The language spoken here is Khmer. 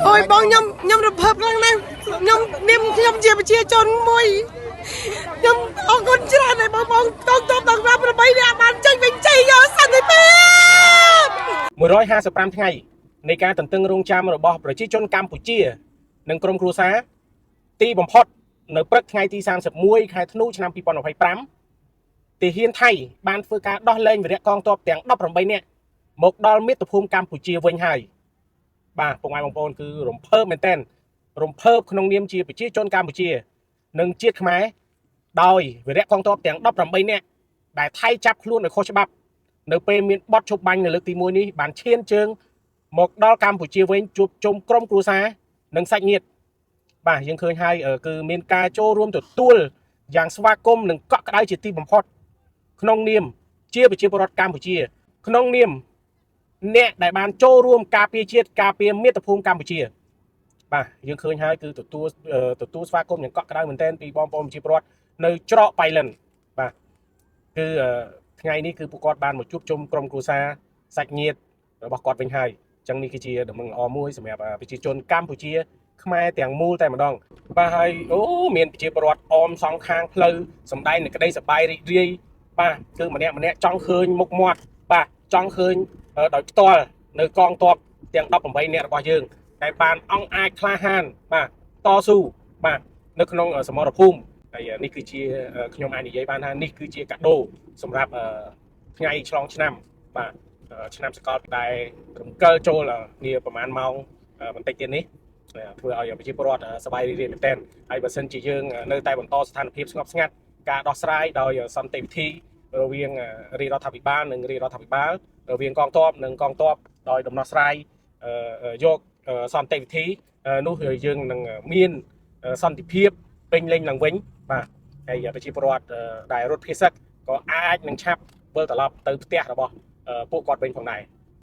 ôi bong nhom được hợp lắm này nhom chia chôn môi nhom ông con chưa này bong tông ra rồi bây giờ bạn tranh bình chạy nhớ sao thế bé 155ថ្ងៃនៃការទន្ទឹងរង់ចាំរបស់ប្រជាជនកម្ពុជានិងក្រុមគ្រួសារទីបំផុតនៅព្រឹកថ្ងៃទី31ខែធ្នូឆ្នាំ2025ទាហានថៃបានធ្វើការដោះលែងវីរៈកងទ័ពទាំង18នាក់មកដល់មាតុភូមិកម្ពុជាវិញហើយបាទពុកម៉ែបងប្អូនគឺរំភើបមែនទែនរំភើបក្នុងនាមជាប្រជាជនកម្ពុជានិងជាតិខ្មែរដោយវីរៈកងទ័ពទាំង18នាក់ដែលថៃចាប់ខ្លួនដោយខុសច្បាប់នៅពេលមានបទឈប់បាញ់នៅលើកទី1នេះបានឈានជើងមកដល់កម្ពុជាវិញជួបជុំក្រុមគ្រួសារនិងសាច់ញាតិបាទយើងឃើញហើយគឺមានការចូលរួមទទួលយ៉ាងស្វាគមន៍និងកក់ក្ដៅជាទីបំផុតក្នុងនាមជាប្រជាពលរដ្ឋកម្ពុជាក្នុងនាមអ្នកដែលបានចូលរួមការពារជាតិការពារមាតុភូមិកម្ពុជាបាទយើងឃើញហើយគឺទទួលស្វាគមន៍យ៉ាងកក់ក្ដៅមែនទែនពីបងប្អូនប្រជាពលរដ្ឋនៅច្រកបៃលិនបាទគឺថ្ងៃនេះគឺពួកគាត់បានមកជួបជុំក្រុមគ្រួសារសាច់ញាតិរបស់គាត់វិញហើយអញ្ចឹងនេះគឺជាដំណឹងល្អមួយសម្រាប់ប្រជាជនកម្ពុជាខ្មែរទាំងមូលតែម្ដងបាទហើយអូមានប្រជាពលរដ្ឋអមសងខាងផ្លូវសម្ដែងនៅក្តីសប្បាយរីករាយបាទគឺម្នាក់ចង់ឃើញមុខមាត់បាទចង់ឃើញដោយផ្ទាល់នៅកងទ័ពទាំង18នាក់របស់យើងតែបានអង្គអាចក្លាហានបាទតស៊ូបាទនៅក្នុងសមរភូមិហើយនេះគឺជាខ្ញុំអាចនិយាយបានថានេះគឺជាកាដូសម្រាប់ថ្ងៃឆ្លងឆ្នាំបាទឆ្នាំសកលដែលរំកិលចូលនេះប្រហែលម៉ោងបន្តិចទៀតនេះធ្វើឲ្យប្រជាពលរដ្ឋសប្បាយរីករាយមែនទែនហើយបើសិនជាយើងនៅតែបន្តស្ថានភាពស្ងប់ស្ងាត់ការដោះស្រាយដោយសន្តិវិធីរវាងរាជរដ្ឋាភិបាលនិងរាជរដ្ឋាភិបាលរវាងកងទ័ពនិងកងទ័ពដោយដំណោះស្រាយយកសន្តិវិធីនោះយើងនឹងមានសន្តិភាពពេញលេញឡើងវិញបាទហើយប្រជាពលរដ្ឋដែលរត់ភៀសសឹកក៏អាចនឹងឆាប់វិលត្រឡប់ទៅផ្ទះរបស់ពួកគាត់វិញផងដែរ